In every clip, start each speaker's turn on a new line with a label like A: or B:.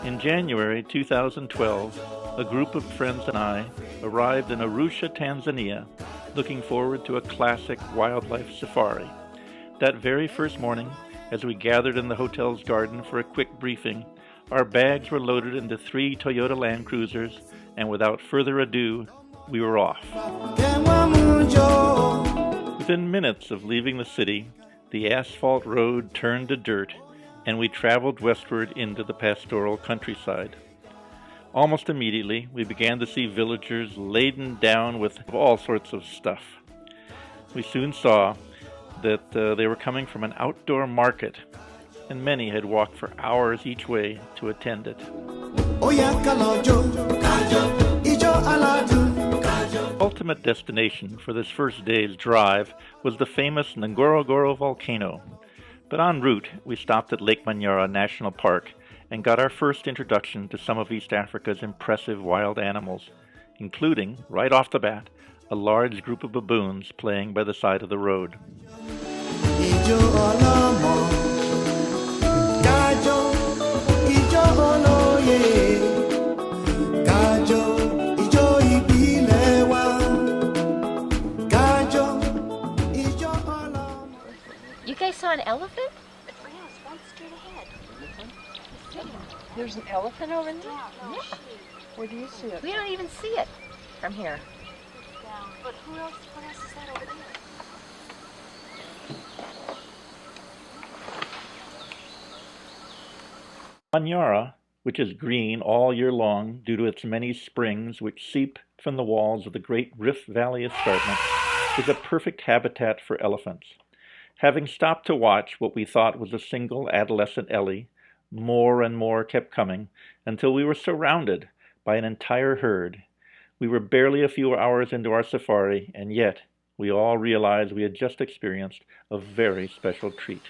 A: In January 2012, a group of friends and I arrived in Arusha, Tanzania, looking forward to a classic wildlife safari. That very first morning, as we gathered in the hotel's garden for a quick briefing, our bags were loaded into 3 Toyota Land Cruisers, and without further ado, we were off. Within minutes of leaving the city, the asphalt road turned to dirt, and we traveled westward into the pastoral countryside. Almost immediately, we began to see villagers laden down with all sorts of stuff. We soon saw that they were coming from an outdoor market, and many had walked for hours each way to attend it. The ultimate destination for this first day's drive was the famous Ngorongoro volcano. But en route, we stopped at Lake Manyara National Park and got our first introduction to some of East Africa's impressive wild animals, including, right off the bat, a large group of baboons playing by the side of the road.
B: You guys saw an elephant?
C: Yes, one straight ahead.
B: There's an elephant over there?
C: Yeah.
B: Where do you see it? We don't even see it from here.
C: Down. But what else is that over there?
A: Manyara, which is green all year long due to its many springs which seep from the walls of the Great Rift Valley Escarpment, is a perfect habitat for elephants. Having stopped to watch what we thought was a single adolescent Ellie, more and more kept coming until we were surrounded by an entire herd. We were barely a few hours into our safari, and yet we all realized we had just experienced a very special treat.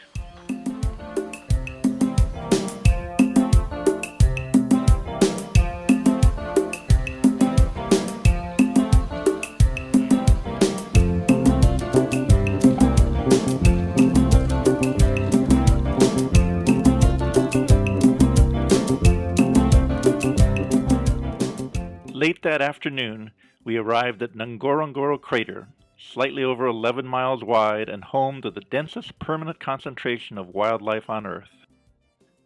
A: Late that afternoon, we arrived at Ngorongoro Crater, slightly over 11 miles wide and home to the densest permanent concentration of wildlife on Earth.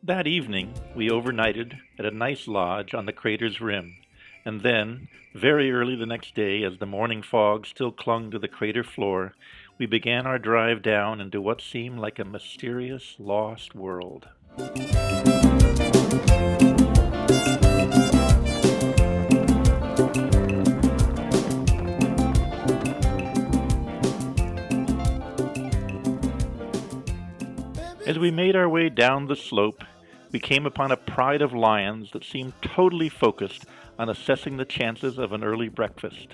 A: That evening, we overnighted at a nice lodge on the crater's rim, and then, very early the next day, as the morning fog still clung to the crater floor, we began our drive down into what seemed like a mysterious, lost world. As we made our way down the slope, we came upon a pride of lions that seemed totally focused on assessing the chances of an early breakfast.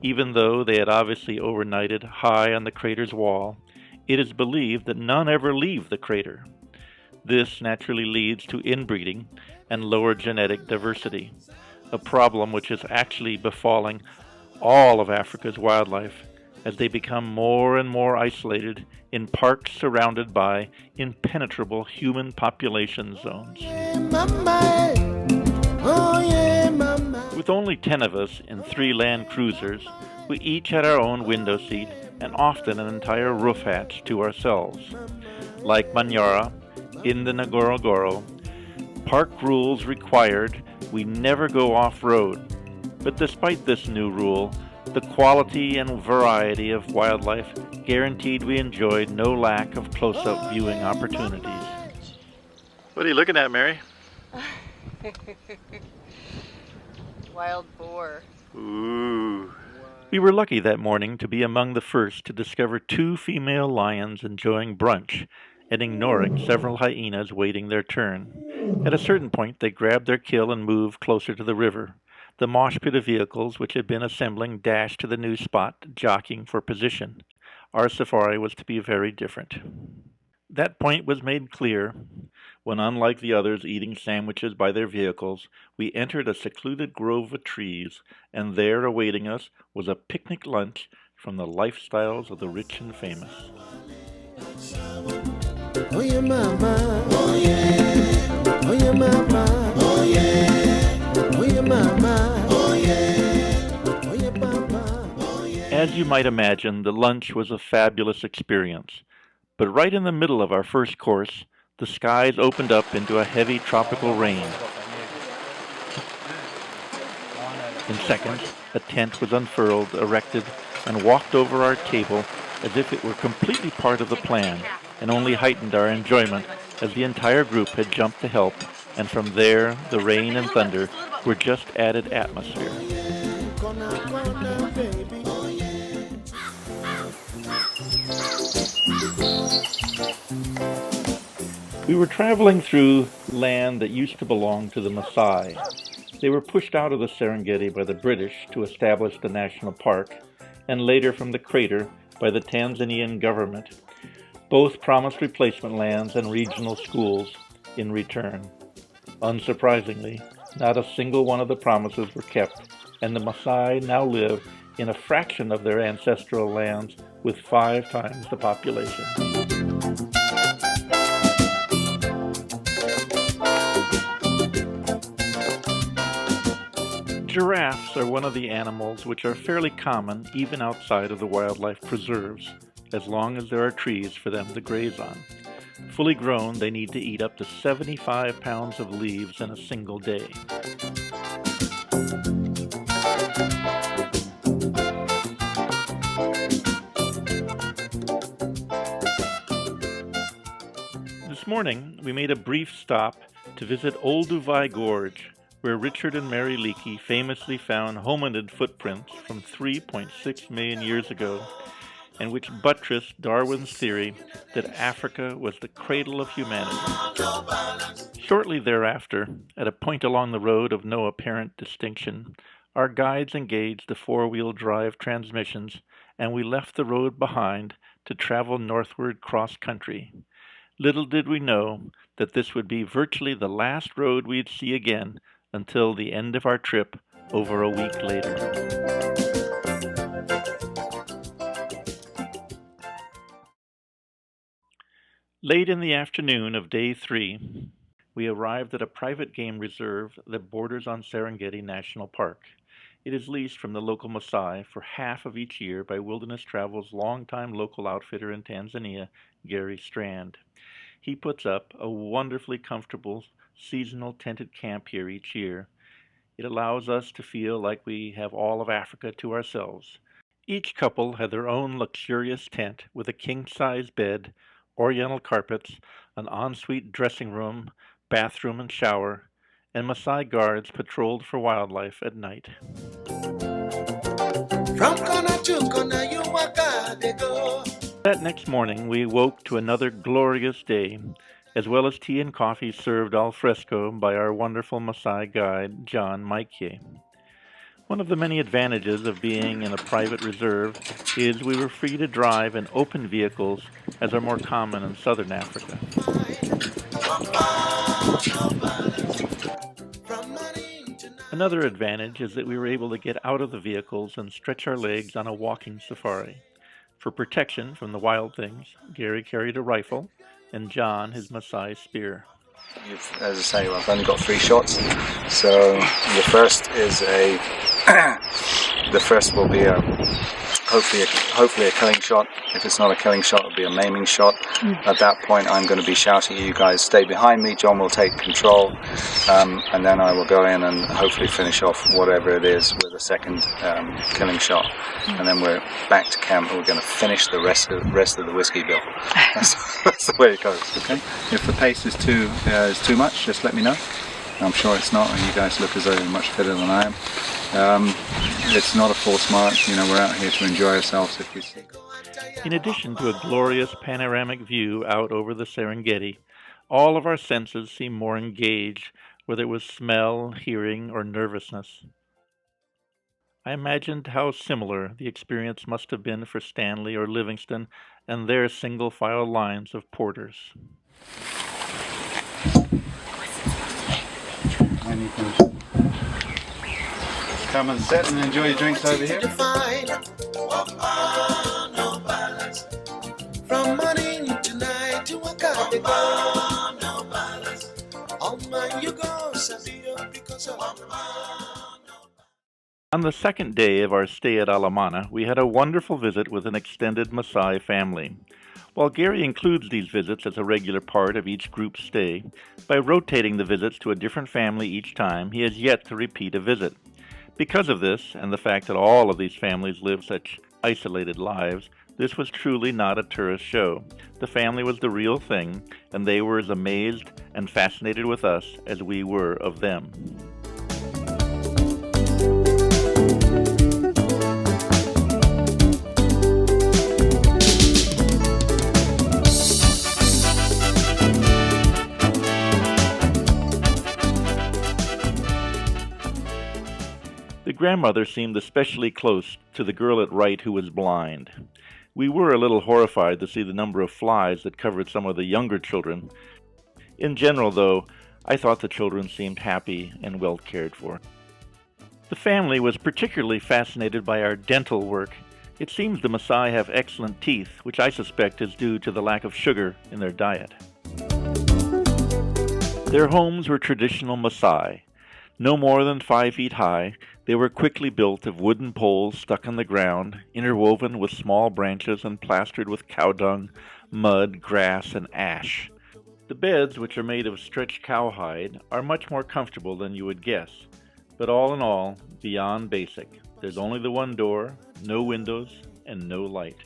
A: Even though they had obviously overnighted high on the crater's wall, it is believed that none ever leave the crater. This naturally leads to inbreeding and lower genetic diversity, a problem which is actually befalling all of Africa's wildlife as they become more and more isolated in parks surrounded by impenetrable human population zones. With only 10 of us in 3 Land Cruisers, we each had our own window seat and often an entire roof hatch to ourselves. Like Manyara, in the Ngorongoro, park rules required we never go off-road. But despite this new rule, the quality and variety of wildlife guaranteed we enjoyed no lack of close-up viewing opportunities. What are you looking at, Mary?
B: Wild boar.
A: Ooh. We were lucky that morning to be among the first to discover 2 female lions enjoying brunch and ignoring several hyenas waiting their turn. At a certain point, they grabbed their kill and moved closer to the river. The mosh pit of vehicles which had been assembling dashed to the new spot, jockeying for position. Our safari was to be very different. That point was made clear when, unlike the others eating sandwiches by their vehicles, we entered a secluded grove of trees, and there awaiting us was a picnic lunch from the lifestyles of the rich and famous.
D: Oh yeah, mama. Oh yeah. Oh yeah, mama. Oh yeah. Oh yeah, mama. Oh yeah. Oh yeah, papa. Oh yeah.
A: As you might imagine, the lunch was a fabulous experience. But right in the middle of our first course, the skies opened up into a heavy tropical rain. In seconds, a tent was unfurled, erected, and walked over our table as if it were completely part of the plan, and only heightened our enjoyment as the entire group had jumped to help, and from there the rain and thunder were just added atmosphere. We were traveling through land that used to belong to the Maasai. They were pushed out of the Serengeti by the British to establish the national park, and later from the crater by the Tanzanian government. Both promised replacement lands and regional schools in return. Unsurprisingly, not a single one of the promises were kept, and the Maasai now live in a fraction of their ancestral lands with 5 times the population. Giraffes are one of the animals which are fairly common even outside of the wildlife preserves, as long as there are trees for them to graze on. Fully grown, they need to eat up to 75 pounds of leaves in a single day. This morning, we made a brief stop to visit Olduvai Gorge, where Richard and Mary Leakey famously found hominid footprints from 3.6 million years ago, and which buttressed Darwin's theory that Africa was the cradle of humanity. Shortly thereafter, at a point along the road of no apparent distinction, our guides engaged the 4-wheel drive transmissions, and we left the road behind to travel northward cross-country. Little did we know that this would be virtually the last road we'd see again until the end of our trip over a week later. Late in the afternoon of day 3, we arrived at a private game reserve that borders on Serengeti National Park. It is leased from the local Maasai for half of each year by Wilderness Travel's longtime local outfitter in Tanzania, Gary Strand. He puts up a wonderfully comfortable seasonal tented camp here each year. It allows us to feel like we have all of Africa to ourselves. Each couple had their own luxurious tent with a king-size bed, oriental carpets, an ensuite dressing room, bathroom and shower, and Maasai guards patrolled for wildlife at night.
D: From corner to corner, you walk out the door.
A: That next morning, we awoke to another glorious day, as well as tea and coffee served al fresco by our wonderful Maasai guide, John Maikye. One of the many advantages of being in a private reserve is we were free to drive in open vehicles, as are more common in southern Africa. Another advantage is that we were able to get out of the vehicles and stretch our legs on a walking safari. For protection from the wild things, Gary carried a rifle, and John his Maasai spear.
E: As I say, I've only got 3 shots, so the first is the first will be hopefully a killing shot. If it's not a killing shot, it'll be a maiming shot. At that point, I'm going to be shouting at you guys, stay behind me. John will take control, and then I will go in and hopefully finish off whatever it is with a second killing shot. And then we're back to camp, and we're going to finish the rest of the whiskey bill. That's the way it goes. Okay. If the pace is too much, just let me know. I'm sure it's not, and you guys look as though you're much fitter than I am. It's not a forced march. We're out here to enjoy ourselves if we see.
A: In addition to a glorious panoramic view out over the Serengeti, all of our senses seem more engaged, whether it was smell, hearing, or nervousness. I imagined how similar the experience must have been for Stanley or Livingston and their single-file lines of porters.
E: Come and sit and enjoy your drinks over here.
D: no balance. From morning to night, you walk out the door, no balance. On my you go, Sabio, because of
A: On the second day of our stay at Alamana, we had a wonderful visit with an extended Maasai family. While Gary includes these visits as a regular part of each group's stay, by rotating the visits to a different family each time, he has yet to repeat a visit. Because of this, and the fact that all of these families live such isolated lives, this was truly not a tourist show. The family was the real thing, and they were as amazed and fascinated with us as we were of them. The grandmother seemed especially close to the girl at right who was blind. We were a little horrified to see the number of flies that covered some of the younger children. In general, though, I thought the children seemed happy and well cared for. The family was particularly fascinated by our dental work. It seems the Maasai have excellent teeth, which I suspect is due to the lack of sugar in their diet. Their homes were traditional Maasai. No more than 5 feet high, they were quickly built of wooden poles stuck in the ground, interwoven with small branches and plastered with cow dung, mud, grass, and ash. The beds, which are made of stretched cowhide, are much more comfortable than you would guess, but all in all, beyond basic. There's only the one door, no windows, and no light.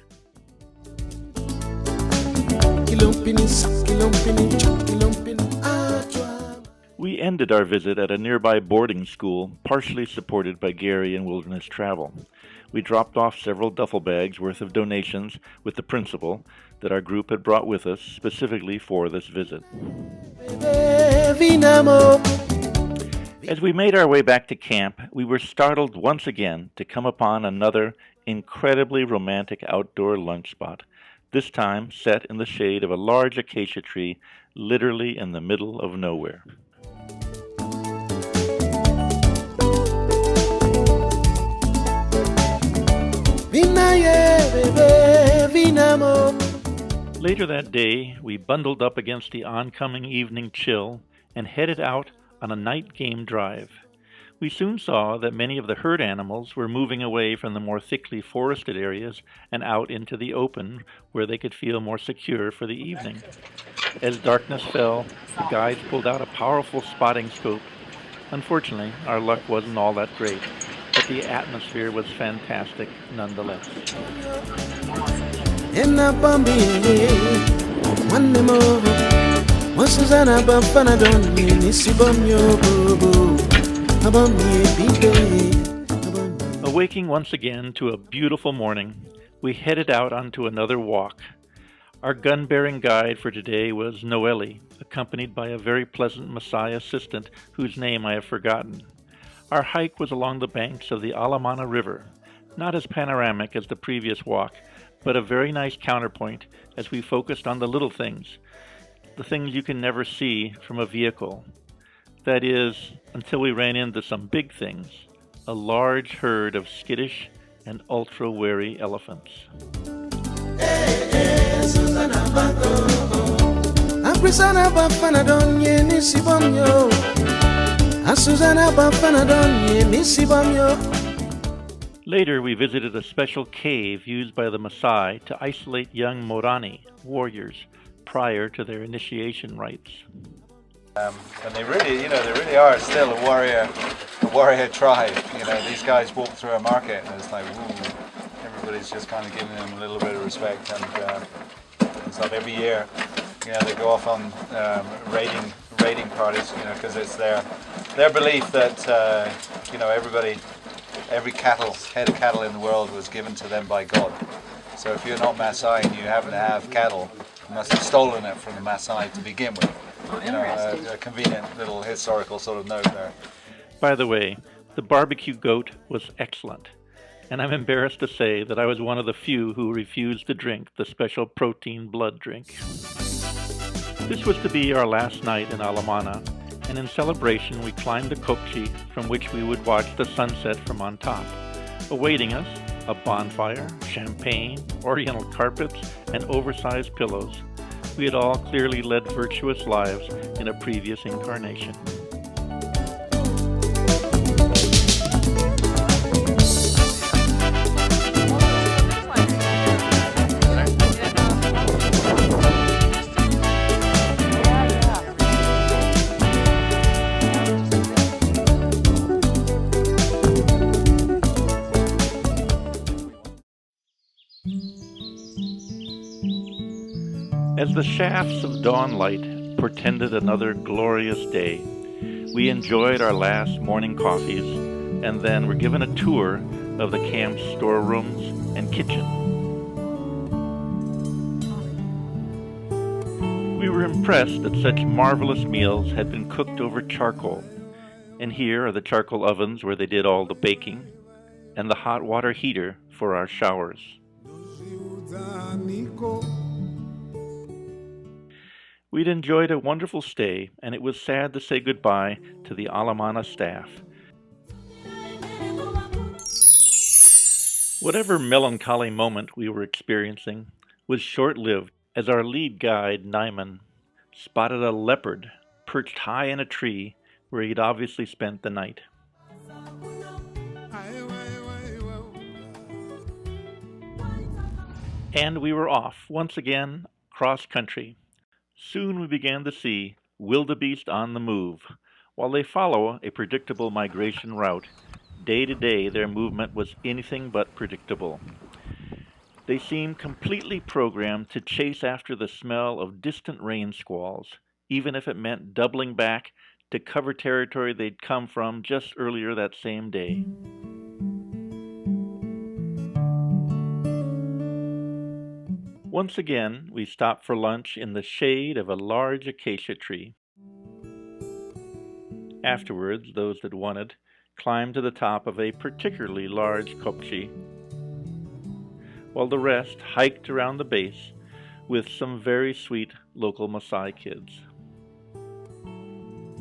A: We ended our visit at a nearby boarding school, partially supported by Gary and Wilderness Travel. We dropped off several duffel bags worth of donations with the principal that our group had brought with us specifically for this visit. As we made our way back to camp, we were startled once again to come upon another incredibly romantic outdoor lunch spot, this time set in the shade of a large acacia tree, literally in the middle of nowhere. Later that day, we bundled up against the oncoming evening chill and headed out on a night game drive. We soon saw that many of the herd animals were moving away from the more thickly forested areas and out into the open, where they could feel more secure for the evening. As darkness fell, the guides pulled out a powerful spotting scope. Unfortunately, our luck wasn't all that great, but the atmosphere was fantastic nonetheless. Awaking once again to a beautiful morning, we headed out onto another walk. Our gun-bearing guide for today was Noelle, accompanied by a very pleasant Maasai assistant whose name I have forgotten. Our hike was along the banks of the Alamana River, not as panoramic as the previous walk, but a very nice counterpoint as we focused on the little things, the things you can never see from a vehicle. That is, until we ran into some big things, a large herd of skittish and ultra-wary elephants. Later, we visited a special cave used by the Maasai to isolate young Morani, warriors, prior to their initiation rites.
E: And they really are still a warrior tribe. These guys walk through a market and it's like, woo, everybody's just kind of giving them a little bit of respect. And it's like every year, they go off on raiding parties, because it's their belief that every head of cattle in the world was given to them by God. So if you're not Maasai and you happen to have cattle, you must have stolen it from the Maasai to begin with. A convenient little historical sort of note there.
A: By the way, the barbecue goat was excellent, and I'm embarrassed to say that I was one of the few who refused to drink the special protein blood drink. This was to be our last night in Alamana, and in celebration we climbed a kokchi from which we would watch the sunset from on top. Awaiting us A bonfire, champagne, oriental carpets, and oversized pillows. We had all clearly led virtuous lives in a previous incarnation. As the shafts of dawn light portended another glorious day, we enjoyed our last morning coffees and then were given a tour of the camp's storerooms and kitchen. We were impressed that such marvelous meals had been cooked over charcoal, and here are the charcoal ovens where they did all the baking, and the hot water heater for our showers. We'd enjoyed a wonderful stay, and it was sad to say goodbye to the Alamana staff. Whatever melancholy moment we were experiencing was short-lived, as our lead guide, Nyman, spotted a leopard perched high in a tree where he'd obviously spent the night. And we were off, once again, cross-country. Soon we began to see wildebeest on the move. While they follow a predictable migration route, day to day their movement was anything but predictable. They seemed completely programmed to chase after the smell of distant rain squalls, even if it meant doubling back to cover territory they'd come from just earlier that same day. Once again, we stopped for lunch in the shade of a large acacia tree. Afterwards, those that wanted climbed to the top of a particularly large kopje, while the rest hiked around the base with some very sweet local Maasai kids.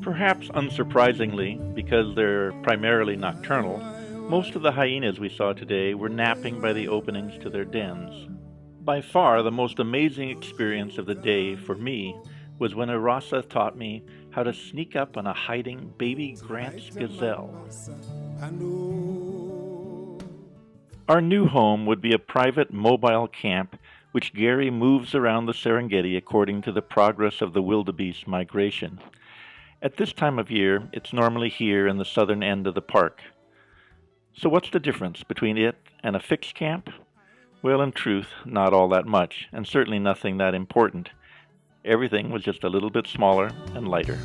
A: Perhaps unsurprisingly, because they're primarily nocturnal, most of the hyenas we saw today were napping by the openings to their dens. By far the most amazing experience of the day for me was when Arasa taught me how to sneak up on a hiding baby Grant's gazelle. Our new home would be a private mobile camp which Gary moves around the Serengeti according to the progress of the wildebeest migration. At this time of year, it's normally here in the southern end of the park. So what's the difference between it and a fixed camp? Well, in truth, not all that much, and certainly nothing that important. Everything was just a little bit smaller and lighter.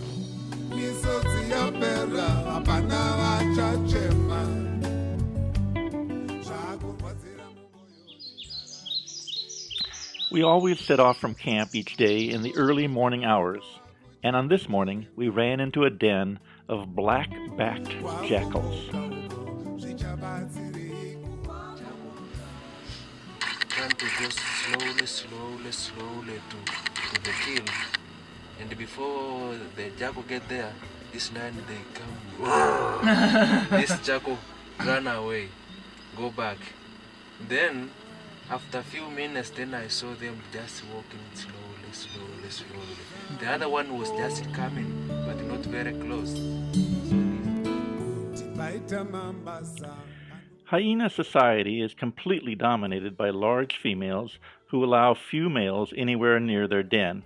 A: We always set off from camp each day in the early morning hours, and on this morning we ran into a den of black-backed jackals.
F: To go slowly to the kill, and before the jackal get there, this lion they come. This jackal run away, go back. Then after a few minutes, then I saw them just walking slowly. The other one was just coming, but not very close.
A: Hyena society is completely dominated by large females who allow few males anywhere near their den.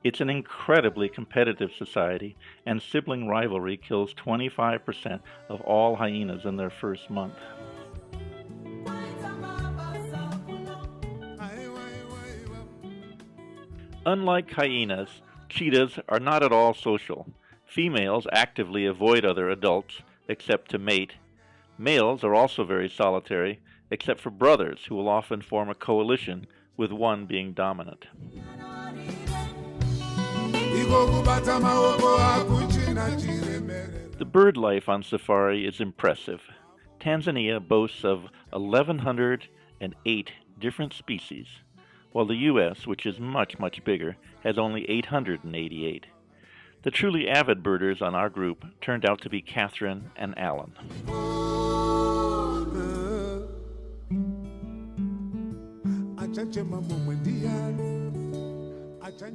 A: It's an incredibly competitive society, and sibling rivalry kills 25% of all hyenas in their first month. Unlike hyenas, cheetahs are not at all social. Females actively avoid other adults, except to mate. Males are also very solitary, except for brothers, who will often form a coalition, with one being dominant. The bird life on safari is impressive. Tanzania boasts of 1,108 different species, while the U.S., which is much bigger, has only 888. The truly avid birders on our group turned out to be Catherine and Alan.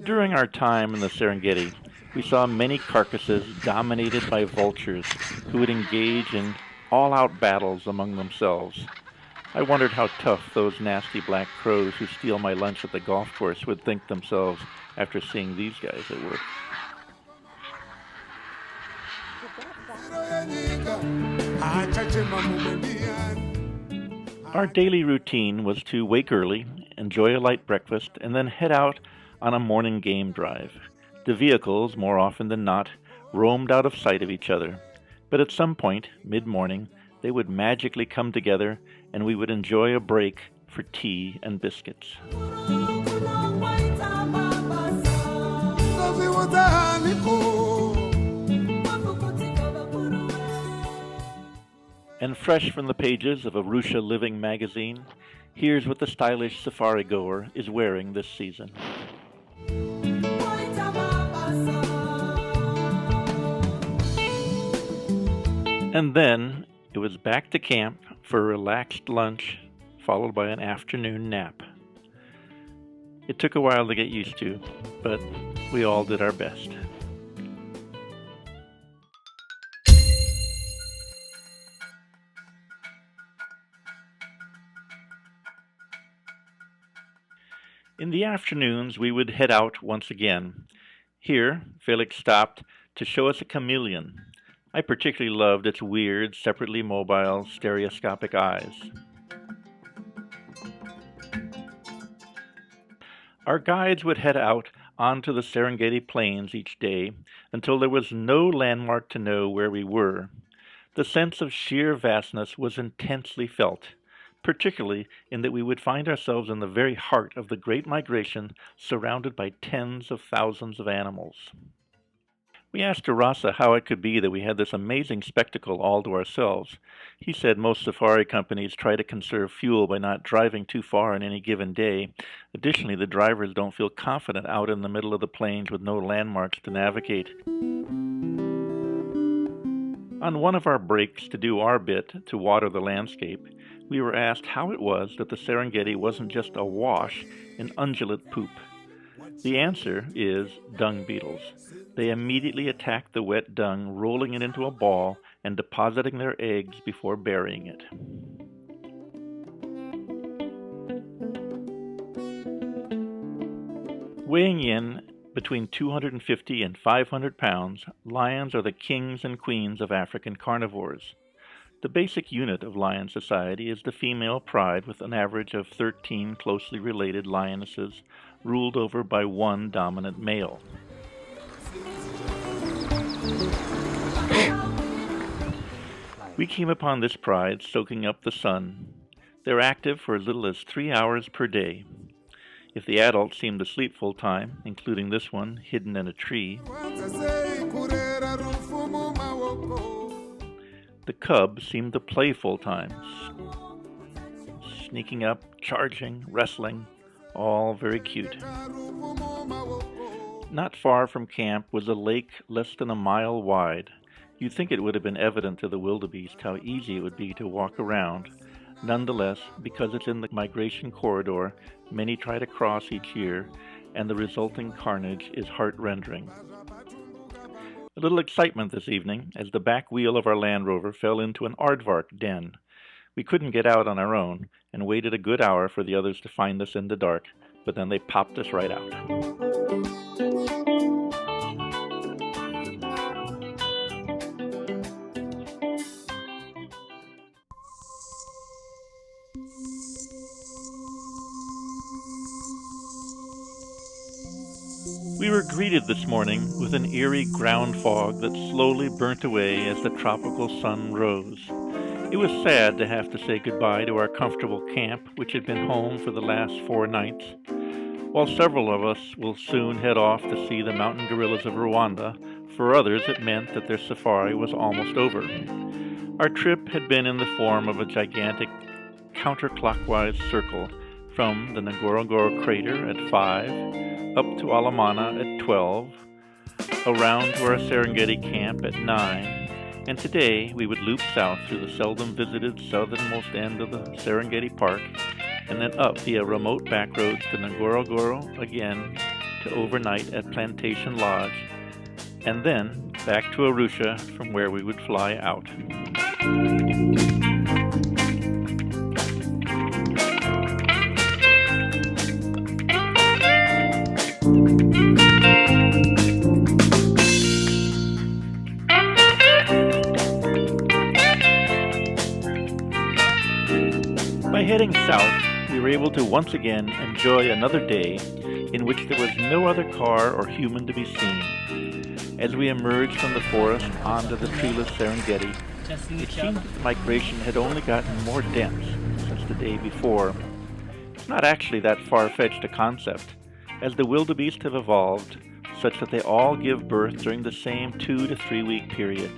A: During our time in the Serengeti, we saw many carcasses dominated by vultures who would engage in all-out battles among themselves. I wondered how tough those nasty black crows who steal my lunch at the golf course would think themselves after seeing these guys at work. Our daily routine was to wake early, enjoy a light breakfast, and then head out on a morning game drive. The vehicles, more often than not, roamed out of sight of each other, but at some point, mid-morning, they would magically come together and we would enjoy a break for tea and biscuits. And fresh from the pages of Arusha Living magazine, here's what the stylish safari goer is wearing this season. And then it was back to camp for a relaxed lunch, followed by an afternoon nap. It took a while to get used to, but we all did our best. In the afternoons, we would head out once again. Here, Felix stopped to show us a chameleon. I particularly loved its weird, separately mobile, stereoscopic eyes. Our guides would head out onto the Serengeti Plains each day until there was no landmark to know where we were. The sense of sheer vastness was intensely felt, particularly in that we would find ourselves in the very heart of the Great Migration, surrounded by tens of thousands of animals. We asked Arasa how it could be that we had this amazing spectacle all to ourselves. He said most safari companies try to conserve fuel by not driving too far on any given day. Additionally, the drivers don't feel confident out in the middle of the plains with no landmarks to navigate. On one of our breaks to do our bit to water the landscape, we were asked how it was that the Serengeti wasn't just awash in undulate poop. The answer is dung beetles. They immediately attack the wet dung, rolling it into a ball and depositing their eggs before burying it. Weighing in between 250 and 500 pounds, lions are the kings and queens of African carnivores. The basic unit of lion society is the female pride, with an average of 13 closely related lionesses ruled over by one dominant male. We came upon this pride soaking up the sun. They're active for as little as 3 hours per day. If the adults seem to sleep full time, including this one hidden in a tree, the cubs seem to play full time, sneaking up, charging, wrestling, all very cute. Not far from camp was a lake less than a mile wide. You'd think it would have been evident to the wildebeest how easy it would be to walk around. Nonetheless, because it's in the migration corridor, many try to cross each year, and the resulting carnage is heart-rending. A little excitement this evening as the back wheel of our Land Rover fell into an aardvark den. We couldn't get out on our own and waited a good hour for the others to find us in the dark, but then they popped us right out. We were greeted this morning with an eerie ground fog that slowly burnt away as the tropical sun rose. It was sad to have to say goodbye to our comfortable camp, which had been home for the last 4 nights. While several of us will soon head off to see the mountain gorillas of Rwanda, for others it meant that their safari was almost over. Our trip had been in the form of a gigantic counterclockwise circle from the Ngorongoro crater at 5, up to Alamana at 12, around to our Serengeti camp at 9, and today we would loop south through the seldom visited southernmost end of the Serengeti Park and then up via remote back roads to Ngorongoro again to overnight at Plantation Lodge, and then back to Arusha from where we would fly out. By heading south, we were able to once again enjoy another day in which there was no other car or human to be seen. As we emerged from the forest onto the treeless Serengeti, it seemed that the migration had only gotten more dense since the day before. It's not actually that far-fetched a concept, as the wildebeest have evolved such that they all give birth during the same 2 to 3 week period.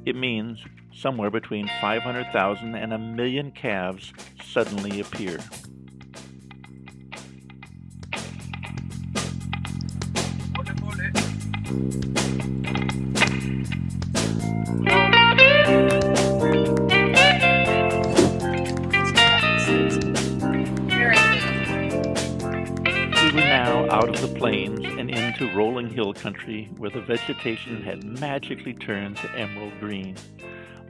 A: It means somewhere between 500,000 and 1 million calves suddenly appear. We were now out of the plains and into rolling hill country where the vegetation had magically turned to emerald green.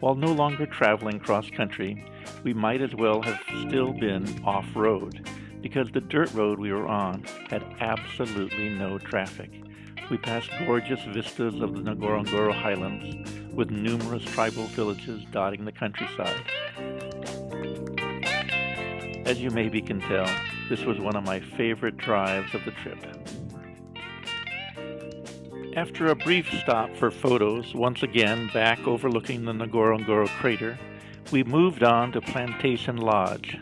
A: While no longer traveling cross-country, we might as well have still been off-road, because the dirt road we were on had absolutely no traffic. We passed gorgeous vistas of the Ngorongoro highlands, with numerous tribal villages dotting the countryside. As you maybe can tell, this was one of my favorite drives of the trip. After a brief stop for photos, once again back overlooking the Ngorongoro crater, we moved on to Plantation Lodge.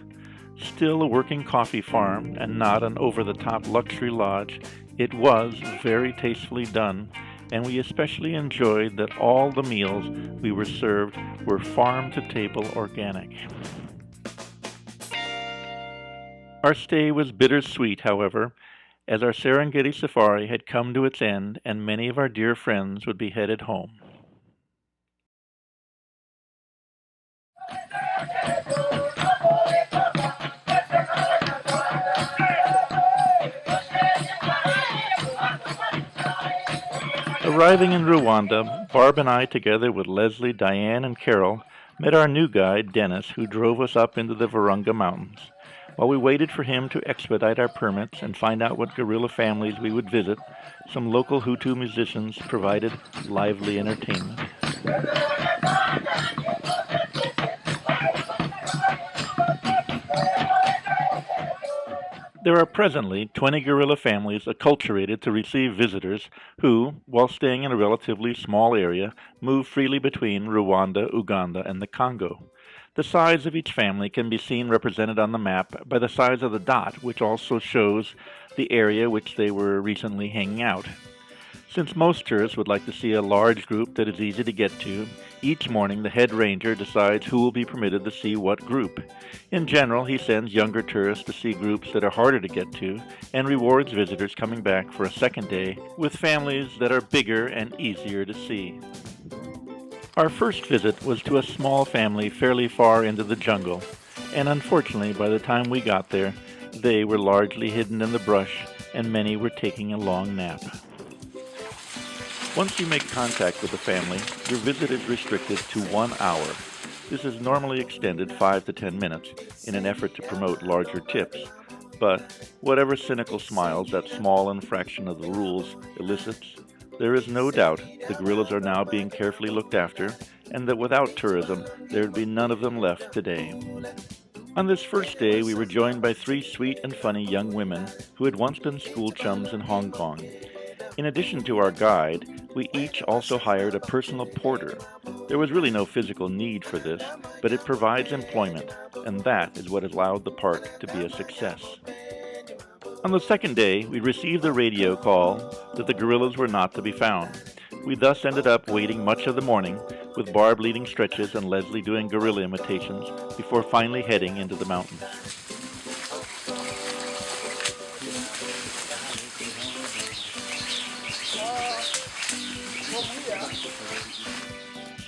A: Still a working coffee farm and not an over-the-top luxury lodge, it was very tastefully done, and we especially enjoyed that all the meals we were served were farm-to-table organic. Our stay was bittersweet, however, as our Serengeti safari had come to its end and many of our dear friends would be headed home. Arriving in Rwanda, Barb and I, together with Leslie, Diane, and Carol, met our new guide, Dennis, who drove us up into the Virunga Mountains. While we waited for him to expedite our permits and find out what guerrilla families we would visit, some local Hutu musicians provided lively entertainment. There are presently 20 guerrilla families acculturated to receive visitors who, while staying in a relatively small area, move freely between Rwanda, Uganda, and the Congo. The size of each family can be seen represented on the map by the size of the dot, which also shows the area which they were recently hanging out. Since most tourists would like to see a large group that is easy to get to, each morning the head ranger decides who will be permitted to see what group. In general, he sends younger tourists to see groups that are harder to get to, and rewards visitors coming back for a second day with families that are bigger and easier to see. Our first visit was to a small family fairly far into the jungle, and unfortunately by the time we got there, they were largely hidden in the brush and many were taking a long nap. Once you make contact with the family, your visit is restricted to 1 hour. This is normally extended 5 to 10 minutes in an effort to promote larger tips, but whatever cynical smiles that small infraction of the rules elicits, there is no doubt the gorillas are now being carefully looked after, and that without tourism, there would be none of them left today. On this first day, we were joined by 3 sweet and funny young women who had once been school chums in Hong Kong. In addition to our guide, we each also hired a personal porter. There was really no physical need for this, but it provides employment, and that is what allowed the park to be a success. On the second day, we received a radio call that the gorillas were not to be found. We thus ended up waiting much of the morning, with Barb leading stretches and Leslie doing gorilla imitations, before finally heading into the mountains.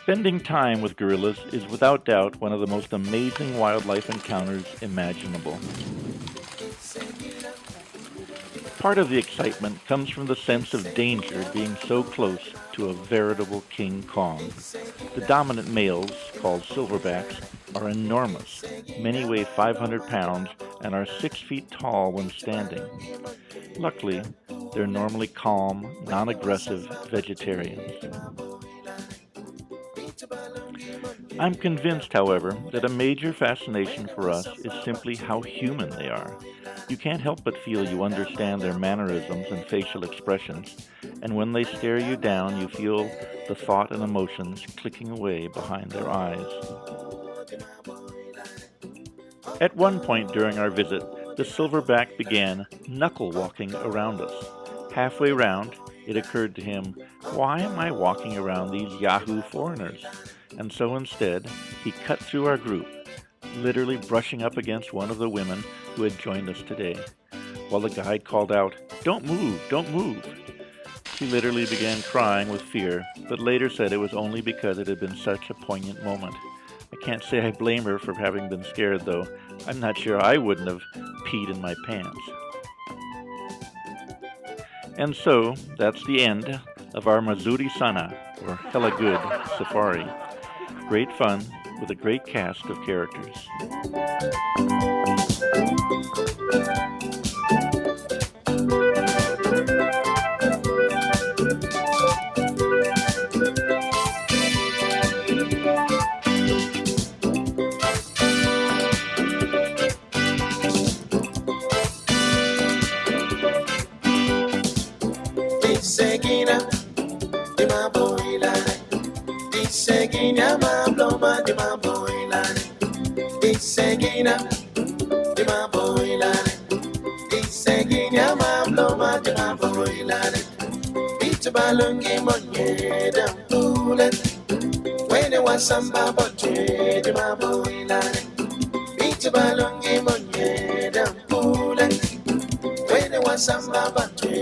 A: Spending time with gorillas is without doubt one of the most amazing wildlife encounters imaginable. Part of the excitement comes from the sense of danger being so close to a veritable King Kong. The dominant males, called silverbacks, are enormous. Many weigh 500 pounds and are 6 feet tall when standing. Luckily, they're normally calm, non-aggressive vegetarians. I'm convinced, however, that a major fascination for us is simply how human they are. You can't help but feel you understand their mannerisms and facial expressions, and when they stare you down, you feel the thought and emotions clicking away behind their eyes. At one point during our visit, the silverback began knuckle walking around us. Halfway round, it occurred to him, why am I walking around these Yahoo foreigners? And so instead, he cut through our group, literally brushing up against one of the women who had joined us today, while the guide called out, "Don't move, don't move." She literally began crying with fear, but later said it was only because it had been such a poignant moment. I can't say I blame her for having been scared, though. I'm not sure I wouldn't have peed in my pants. And so, that's the end of our Mazuri Sana, or Hella Good, safari. Great fun with a great cast of characters.
D: Disegina, di maboila, disegina mabloma di maboila, disegina, di maboila, disegina mabloma di maboila, itabalungi monye dampule, when it was samba boche di maboila, itabalungi monye dampule, when it was samba boche.